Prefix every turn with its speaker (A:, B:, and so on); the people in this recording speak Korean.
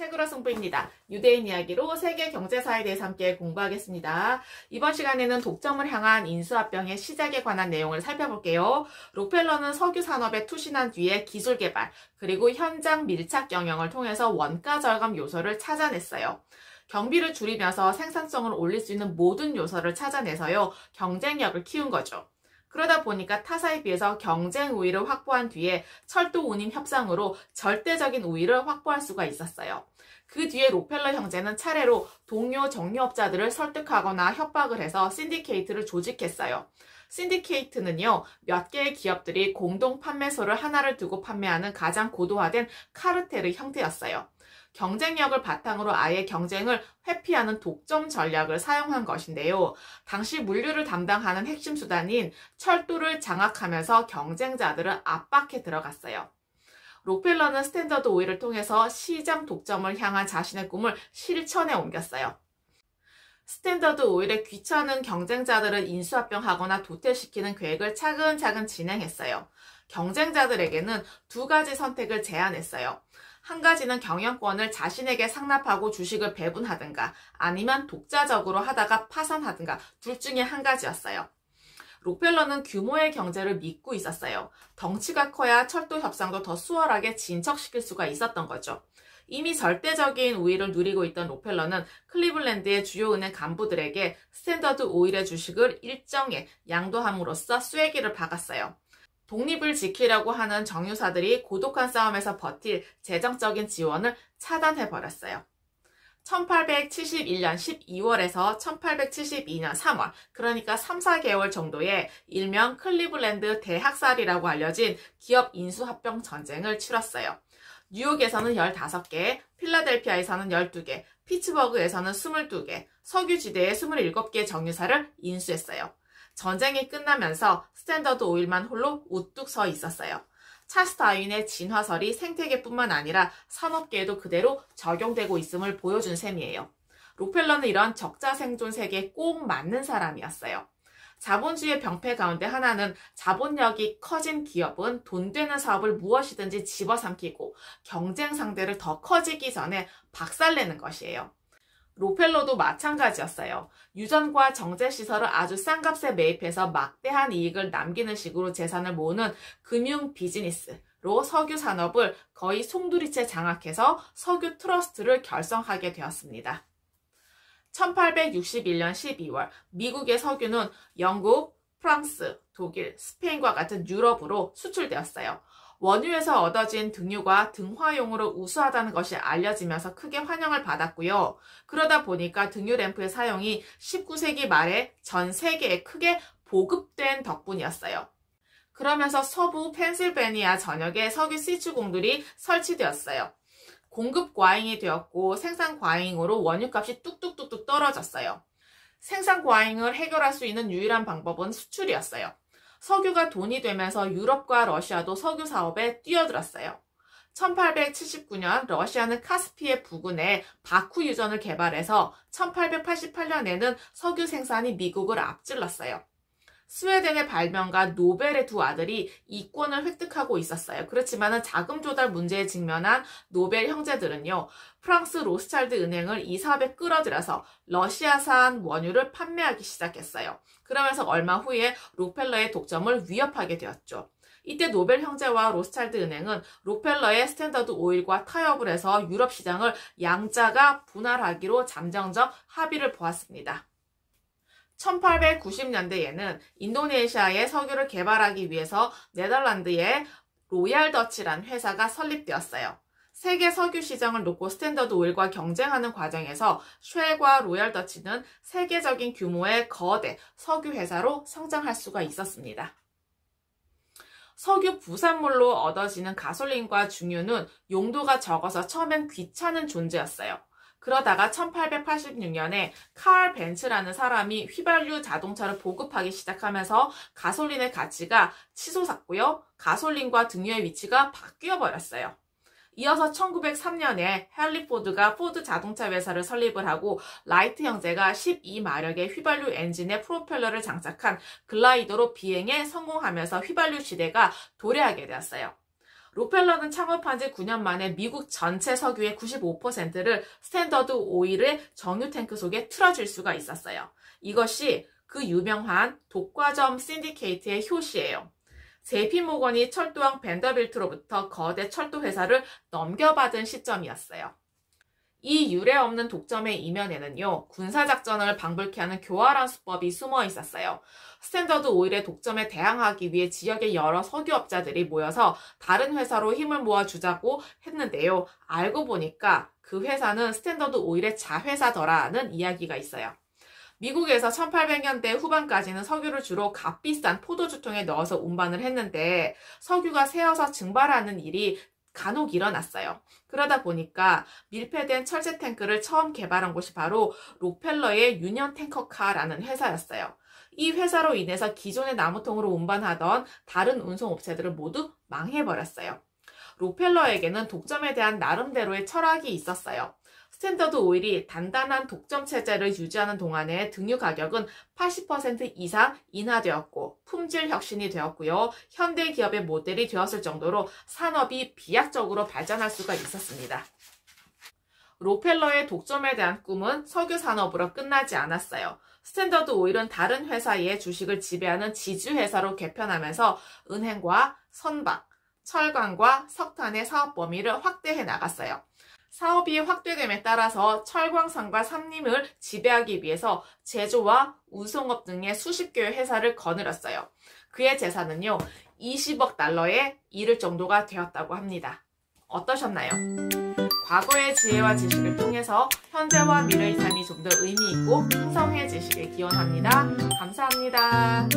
A: 책으로 승부입니다. 유대인 이야기로 세계 경제사에 대해서 함께 공부하겠습니다. 이번 시간에는 독점을 향한 인수합병의 시작에 관한 내용을 살펴볼게요. 록펠러는 석유 산업에 투신한 뒤에 기술 개발, 그리고 현장 밀착 경영을 통해서 원가 절감 요소를 찾아냈어요. 경비를 줄이면서 생산성을 올릴 수 있는 모든 요소를 찾아내서요, 경쟁력을 키운 거죠. 그러다 보니까 타사에 비해서 경쟁 우위를 확보한 뒤에 철도 운임 협상으로 절대적인 우위를 확보할 수가 있었어요. 그 뒤에 록펠러 형제는 차례로 동료 정유업자들을 설득하거나 협박을 해서 신디케이트를 조직했어요. 신디케이트는요, 몇 개의 기업들이 공동 판매소를 하나를 두고 판매하는 가장 고도화된 카르텔의 형태였어요. 경쟁력을 바탕으로 아예 경쟁을 회피하는 독점 전략을 사용한 것인데요. 당시 물류를 담당하는 핵심 수단인 철도를 장악하면서 경쟁자들을 압박해 들어갔어요. 록펠러는 스탠더드 오일을 통해서 시장 독점을 향한 자신의 꿈을 실천에 옮겼어요. 스탠더드 오일의 귀찮은 경쟁자들을 인수합병하거나 도태시키는 계획을 차근차근 진행했어요. 경쟁자들에게는 두 가지 선택을 제안했어요. 한 가지는 경영권을 자신에게 상납하고 주식을 배분하든가 아니면 독자적으로 하다가 파산하든가 둘 중에 한 가지였어요. 록펠러는 규모의 경제를 믿고 있었어요. 덩치가 커야 철도 협상도 더 수월하게 진척시킬 수가 있었던 거죠. 이미 절대적인 우위를 누리고 있던 록펠러는 클리블랜드의 주요 은행 간부들에게 스탠더드 오일의 주식을 일정에 양도함으로써 쐐기를 박았어요. 독립을 지키려고 하는 정유사들이 고독한 싸움에서 버틸 재정적인 지원을 차단해버렸어요. 1871년 12월에서 1872년 3월, 그러니까 3, 4개월 정도의 일명 클리블랜드 대학살이라고 알려진 기업 인수합병 전쟁을 치렀어요. 뉴욕에서는 15개, 필라델피아에서는 12개, 피츠버그에서는 22개, 석유지대에 27개 정유사를 인수했어요. 전쟁이 끝나면서 스탠더드 오일만 홀로 우뚝 서 있었어요. 찰스 다윈의 진화설이 생태계뿐만 아니라 산업계에도 그대로 적용되고 있음을 보여준 셈이에요. 록펠러는 이런 적자 생존 세계에 꼭 맞는 사람이었어요. 자본주의의 병폐 가운데 하나는 자본력이 커진 기업은 돈 되는 사업을 무엇이든지 집어삼키고 경쟁 상대를 더 커지기 전에 박살내는 것이에요. 록펠러도 마찬가지였어요. 유전과 정제시설을 아주 싼 값에 매입해서 막대한 이익을 남기는 식으로 재산을 모으는 금융 비즈니스로 석유 산업을 거의 송두리째 장악해서 석유 트러스트를 결성하게 되었습니다. 1861년 12월 미국의 석유는 영국, 프랑스, 독일, 스페인과 같은 유럽으로 수출되었어요. 원유에서 얻어진 등유가 등화용으로 우수하다는 것이 알려지면서 크게 환영을 받았고요. 그러다 보니까 등유 램프의 사용이 19세기 말에 전 세계에 크게 보급된 덕분이었어요. 그러면서 서부 펜실베니아 전역에 석유 시추공들이 설치되었어요. 공급 과잉이 되었고 생산 과잉으로 원유값이 뚝뚝뚝뚝 떨어졌어요. 생산 과잉을 해결할 수 있는 유일한 방법은 수출이었어요. 석유가 돈이 되면서 유럽과 러시아도 석유 사업에 뛰어들었어요. 1879년 러시아는 카스피해 부근에 바쿠 유전을 개발해서 1888년에는 석유 생산이 미국을 앞질렀어요. 스웨덴의 발명가 노벨의 두 아들이 이권을 획득하고 있었어요. 그렇지만 자금 조달 문제에 직면한 노벨 형제들은요, 프랑스 로스차일드 은행을 이 사업에 끌어들여서 러시아산 원유를 판매하기 시작했어요. 그러면서 얼마 후에 록펠러의 독점을 위협하게 되었죠. 이때 노벨 형제와 로스차일드 은행은 록펠러의 스탠더드 오일과 타협을 해서 유럽 시장을 양자가 분할하기로 잠정적 합의를 보았습니다. 1890년대에는 인도네시아의 석유를 개발하기 위해서 네덜란드의 로얄 더치란 회사가 설립되었어요. 세계 석유 시장을 놓고 스탠더드 오일과 경쟁하는 과정에서 쉘과 로얄 더치는 세계적인 규모의 거대 석유 회사로 성장할 수가 있었습니다. 석유 부산물로 얻어지는 가솔린과 중유는 용도가 적어서 처음엔 귀찮은 존재였어요. 그러다가 1886년에 칼 벤츠라는 사람이 휘발유 자동차를 보급하기 시작하면서 가솔린의 가치가 치솟았고요. 가솔린과 등유의 위치가 바뀌어 버렸어요. 이어서 1903년에 헨리 포드가 포드 자동차 회사를 설립을 하고 라이트 형제가 12마력의 휘발유 엔진에 프로펠러를 장착한 글라이더로 비행에 성공하면서 휘발유 시대가 도래하게 되었어요. 록펠러는 창업한 지 9년 만에 미국 전체 석유의 95%를 스탠더드 오일의 정유 탱크 속에 틀어줄 수가 있었어요. 이것이 그 유명한 독과점 신디케이트의 효시예요. JP 모건이 철도왕 벤더빌트로부터 거대 철도 회사를 넘겨받은 시점이었어요. 이 유례 없는 독점의 이면에는요, 군사작전을 방불케 하는 교활한 수법이 숨어 있었어요. 스탠더드 오일의 독점에 대항하기 위해 지역의 여러 석유업자들이 모여서 다른 회사로 힘을 모아주자고 했는데요. 알고 보니까 그 회사는 스탠더드 오일의 자회사더라는 이야기가 있어요. 미국에서 1800년대 후반까지는 석유를 주로 값비싼 포도주통에 넣어서 운반을 했는데 석유가 새어서 증발하는 일이 간혹 일어났어요. 그러다 보니까 밀폐된 철제 탱크를 처음 개발한 곳이 바로 록펠러의 유니언 탱커카라는 회사였어요. 이 회사로 인해서 기존의 나무통으로 운반하던 다른 운송업체들을 모두 망해버렸어요. 록펠러에게는 독점에 대한 나름대로의 철학이 있었어요. 스탠더드 오일이 단단한 독점 체제를 유지하는 동안에 등유 가격은 80% 이상 인하되었고 품질 혁신이 되었고요. 현대 기업의 모델이 되었을 정도로 산업이 비약적으로 발전할 수가 있었습니다. 록펠러의 독점에 대한 꿈은 석유 산업으로 끝나지 않았어요. 스탠더드 오일은 다른 회사의 주식을 지배하는 지주회사로 개편하면서 은행과 선박, 철강과 석탄의 사업 범위를 확대해 나갔어요. 사업이 확대됨에 따라서 철광산과 산림을 지배하기 위해서 제조와 운송업 등의 수십 개의 회사를 거느렸어요. 그의 재산은요, 20억 달러에 이를 정도가 되었다고 합니다. 어떠셨나요? 과거의 지혜와 지식을 통해서 현재와 미래의 삶이 좀 더 의미 있고 풍성해지시길 기원합니다. 감사합니다.